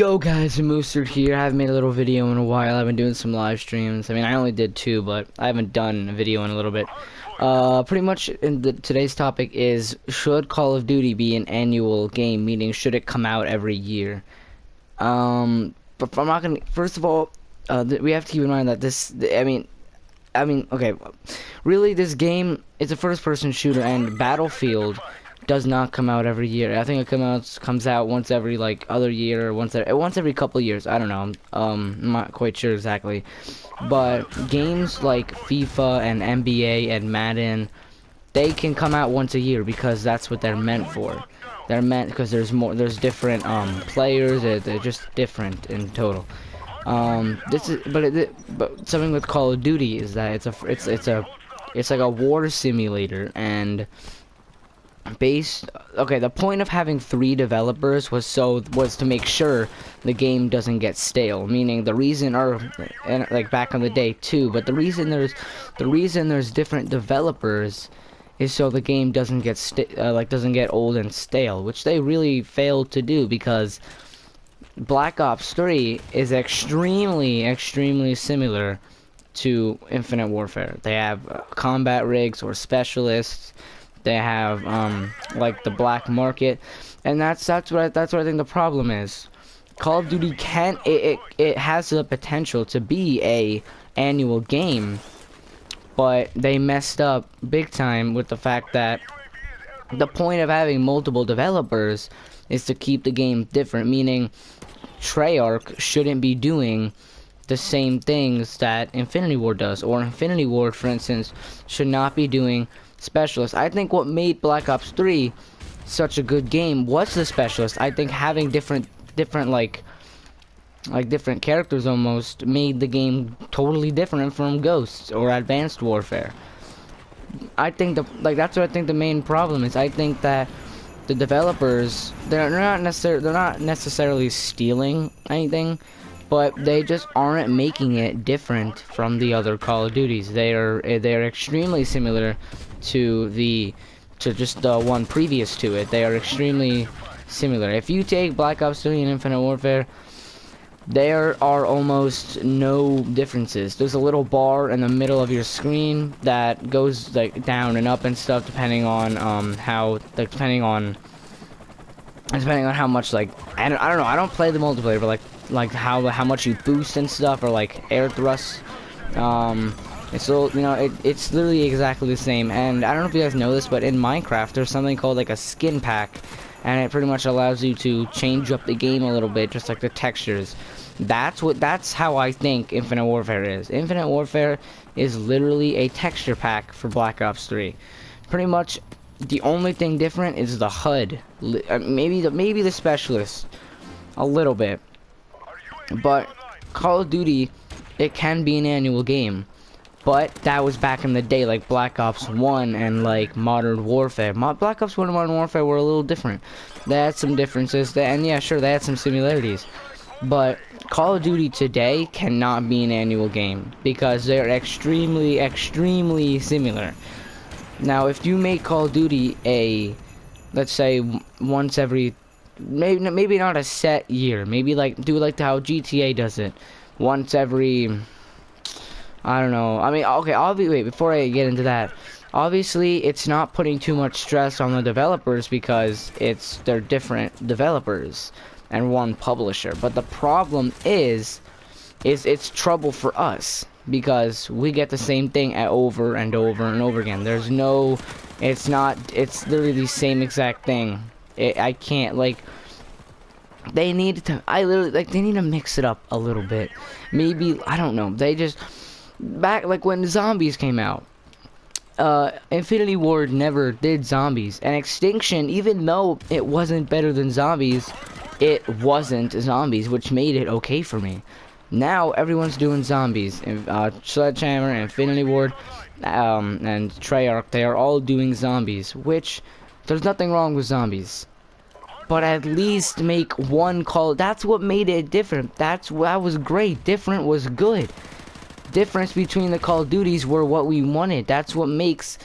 Yo guys, Mooserd here. I haven't made a little video in a while. I've been doing some live streams. I mean, I only did two, but I haven't done a video in a little bit. Pretty much today's topic is, should Call of Duty be an annual game? Meaning, should it come out every year? But I'm not gonna, first of all, we have to keep in mind that okay, really this game, it's a first-person shooter, and Battlefield does not come out every year. I think it comes out once every other year, or once every couple years. I don't know. I'm not quite sure exactly. But games like FIFA and NBA and Madden, they can come out once a year because that's what they're meant for. They're meant because there's different players. They're just different in total. But something with Call of Duty is that it's like a war simulator, and the point of having 3 developers was to make sure the game doesn't get stale. Meaning the reason, and like back in the day too, but the reason there's different developers is so the game doesn't get old and stale, which they really failed to do, because Black Ops 3 is extremely similar to Infinite Warfare. They have combat rigs or specialists. They have like the black market, and that's what I think the problem is. Call of Duty it has the potential to be a annual game, but they messed up big time with the fact that the point of having multiple developers is to keep the game different, meaning Treyarch shouldn't be doing the same things that Infinity Ward does, or Infinity Ward, for instance, should not be doing specialists. I think what made Black Ops 3 such a good game was the specialist. I think having different different characters almost made the game totally different from Ghosts or Advanced Warfare. I think that's what I think the main problem is. I think that the developers, they're not necessarily stealing anything, but they just aren't making it different from the other Call of Duties. They're extremely similar to just the one previous to it. They are extremely similar. If you take Black Ops 3 and Infinite Warfare, there are almost no differences. There's a little bar in the middle of your screen that goes like down and up and stuff, depending on depending on how much, like, I don't know. I don't play the multiplayer, but like how much you boost and stuff, or like air thrust. It's it's literally exactly the same. And I don't know if you guys know this, but in Minecraft there's something called like a skin pack, and it pretty much allows you to change up the game a little bit, just like the textures. That's how I think Infinite Warfare is. Infinite Warfare is literally a texture pack for Black Ops 3. Pretty much the only thing different is the HUD. Maybe the specialist a little bit. But Call of Duty, it can be an annual game. But that was back in the day, like Black Ops 1 and like Modern Warfare. Black Ops 1 and Modern Warfare were a little different. They had some differences, and yeah, sure, they had some similarities. But Call of Duty today cannot be an annual game because they're extremely similar. Now, if you make Call of Duty let's say once every, maybe not a set year, maybe do like how GTA does it, once every, I don't know. I mean, okay, wait, before I get into that, obviously it's not putting too much stress on the developers because they're different developers and one publisher. But the problem is it's trouble for us because we get the same thing over and over again. It's literally the same exact thing. I can't, they need to mix it up a little bit. Maybe, I don't know, they just, back when Zombies came out, Infinity Ward never did Zombies, and Extinction, even though it wasn't better than Zombies, it wasn't Zombies, which made it okay for me. Now everyone's doing Zombies. Sledgehammer, Infinity Ward, and Treyarch, they are all doing Zombies, which there's nothing wrong with Zombies, but at least make one call. That's what made it different. That was great. Different was good. Difference between the Call of Duties were what we wanted. That's what makes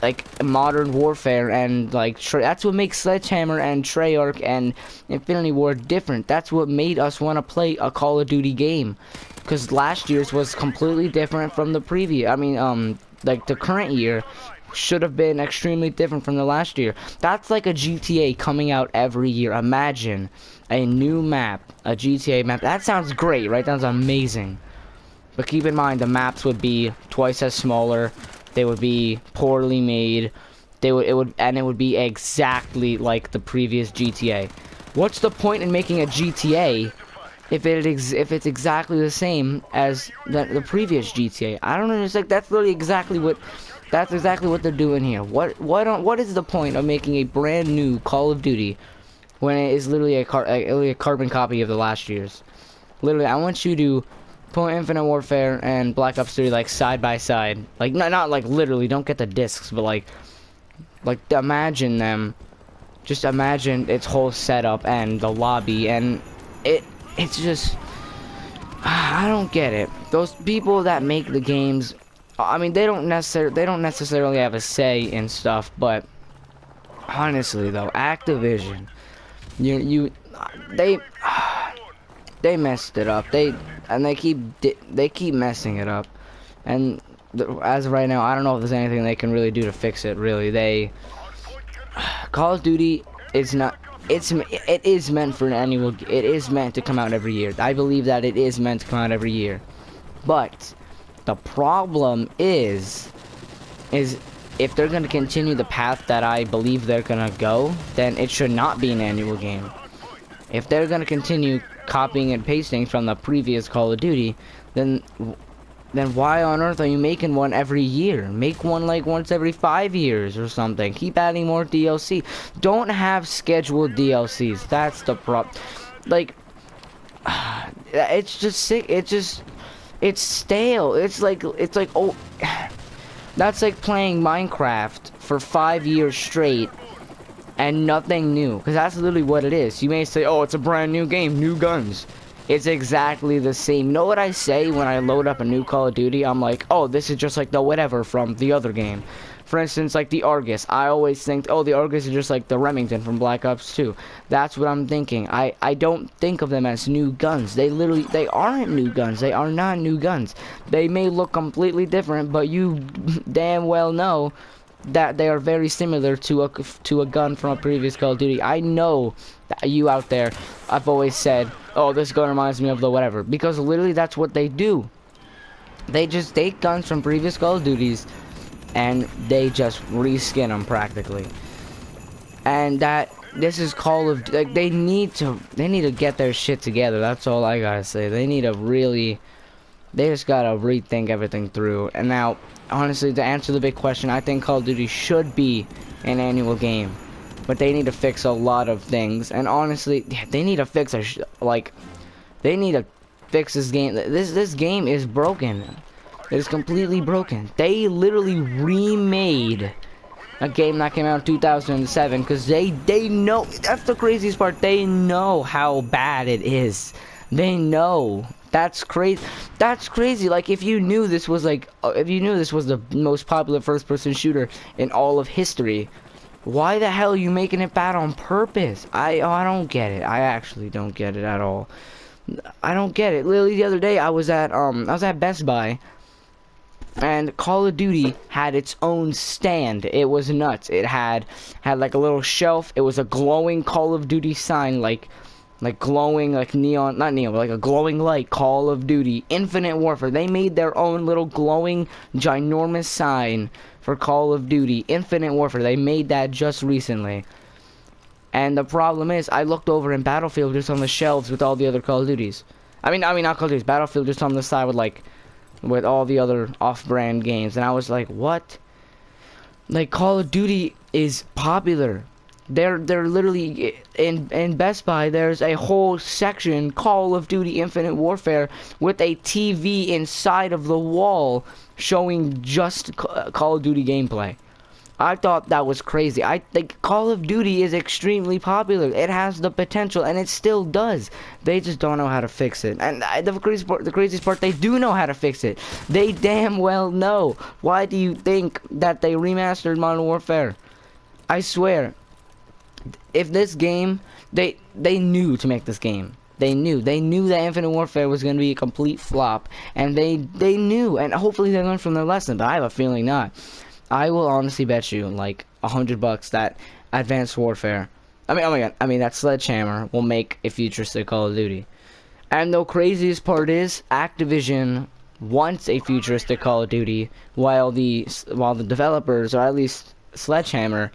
like Modern Warfare and like that's what makes Sledgehammer and Treyarch and Infinity Ward different. That's what made us want to play a Call of Duty game, because last year's was completely different from the previous. I mean, like the current year should have been extremely different from the last year. That's like a GTA coming out every year. Imagine a new map, a GTA map. That sounds great, right? That sounds amazing. But keep in mind, the maps would be twice as smaller. They would be poorly made. It would be exactly like the previous GTA. What's the point in making a GTA if it's exactly the same as the previous GTA? I don't know. It's like that's exactly what they're doing here. What is the point of making a brand new Call of Duty when it is literally a carbon copy of the last year's? Literally, I want you to put Infinite Warfare and Black Ops 3 like side by side. Like not like literally, don't get the discs, but like imagine them. Just imagine its whole setup and the lobby, and it's just, I don't get it. Those people that make the games, I mean, they don't necessarily have a say in stuff, but honestly though, Activision, they messed it up. They keep messing it up, and as of right now, I don't know if there's anything they can really do to fix it. Really, Call of Duty is not. It is meant for an annual. It is meant to come out every year. I believe that it is meant to come out every year, but the problem is if they're going to continue the path that I believe they're going to go, then it should not be an annual game. If they're going to continue copying and pasting from the previous Call of Duty, then why on earth are you making one every year? Make one like once every 5 years or something. Keep adding more DLC. Don't have scheduled DLCs. That's the problem. Like, it's just sick. It's stale. It's like oh, that's like playing Minecraft for 5 years straight and nothing new, because that's literally what it is. You may say, oh, it's a brand new game, new guns. It's exactly the same. You know what I say when I load up a new Call of Duty? I'm like, oh, this is just like the whatever from the other game. For instance, like the Argus. I always think, oh, the Argus is just like the Remington from Black Ops 2. That's what I'm thinking. I don't think of them as new guns. They aren't new guns. They are not new guns. They may look completely different, but you damn well know that they are very similar to a gun from a previous Call of Duty. I know that you out there, I've always said, oh, this gun reminds me of the whatever, because literally that's what they do. They just take guns from previous Call of Duties and they just reskin them practically. And this is Call of, like, they need to get their shit together. That's all I gotta say. They just gotta rethink everything through. And now, honestly, to answer the big question, I think Call of Duty should be an annual game, but they need to fix a lot of things. And honestly, they need to fix they need to fix this game. This game is broken. It is completely broken. They literally remade a game that came out in 2007 because they know. That's the craziest part. They know how bad it is. They know. That's crazy. That's crazy. Like, if you knew this was the most popular first-person shooter in all of history, why the hell are you making it bad on purpose? I don't get it. I actually don't get it at all. I don't get it. Literally the other day, I was at Best Buy, and Call of Duty had its own stand. It was nuts. It had like a little shelf. It was a glowing Call of Duty sign, like glowing, like neon, not neon, but like a glowing light. Call of Duty Infinite Warfare. They made their own little glowing ginormous sign for Call of Duty Infinite Warfare. They made that just recently. And the problem is, I looked over in Battlefield just on the shelves with all the other Call of Duties. I mean not Call of Duties, Battlefield just on the side with all the other off-brand games, and I was like, what? Like, Call of Duty is popular. They're literally in Best Buy. There's a whole section, Call of Duty Infinite Warfare, with a TV inside of the wall showing just Call of Duty gameplay. I thought that was crazy. I think Call of Duty is extremely popular. It has the potential, and it still does. They just don't know how to fix it. And the craziest part, they do know how to fix it. They damn well know. Why do you think that they remastered Modern Warfare? I swear, if this game, they knew to make this game. They knew that Infinite Warfare was going to be a complete flop, and they knew, and hopefully they learned from their lesson, but I have a feeling not. I will honestly bet you like $100 that Advanced Warfare, oh my god, that Sledgehammer will make a futuristic Call of Duty. And the craziest part is Activision wants a futuristic Call of Duty, while the developers, or at least Sledgehammer,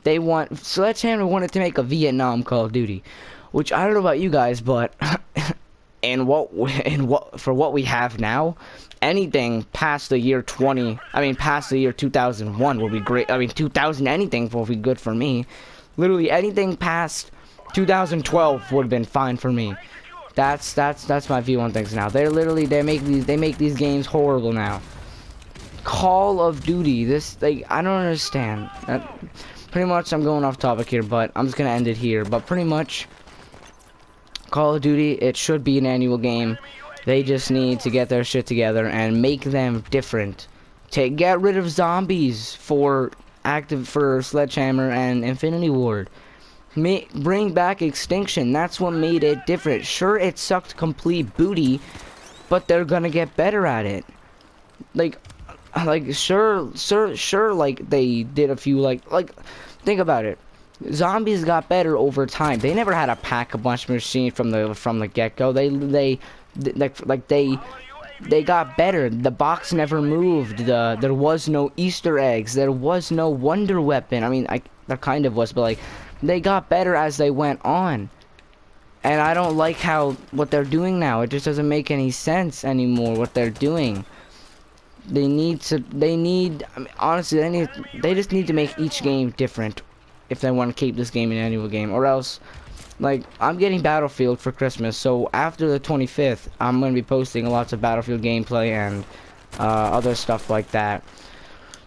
Sledgehammer wanted to make a Vietnam Call of Duty, which I don't know about you guys, but for what we have now, anything past the year 2001 will be great. 2000 anything will be good for me. Literally anything past 2012 would have been fine for me. That's my view on things now. They make these games horrible now. Call of Duty, I don't understand. Pretty much, I'm going off topic here, but I'm just gonna end it here. But pretty much, Call of Duty, it should be an annual game. They just need to get their shit together and make them different. Get rid of zombies for Sledgehammer and Infinity Ward. Bring back Extinction. That's what made it different. Sure, it sucked complete booty, but they're gonna get better at it. Sure, like they did a few think about it. Zombies got better over time. They never had to pack a bunch of machines from the get-go. They got better. The box never moved. There was no Easter eggs. There was no wonder weapon. There kind of was, but they got better as they went on. And I don't like what they're doing now. It just doesn't make any sense anymore what they're doing. Honestly, they just need to make each game different if they want to keep this game an annual game, or else, I'm getting Battlefield for Christmas, so after the 25th, I'm going to be posting lots of Battlefield gameplay and other stuff like that.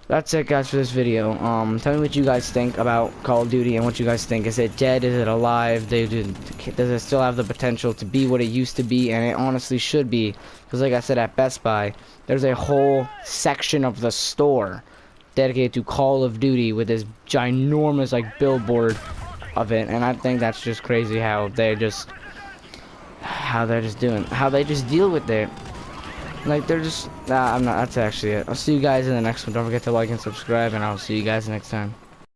That's it, guys, for this video. Tell me what you guys think about Call of Duty and what you guys think. Is it dead? Is it alive? Does it still have the potential to be what it used to be? And it honestly should be, because like I said, at Best Buy, there's a whole section of the store dedicated to Call of Duty with this ginormous billboard of it, and I think that's just crazy how they just deal with it. They're just that's actually it. I'll see you guys in the next one. Don't forget to like and subscribe, and I'll see you guys next time.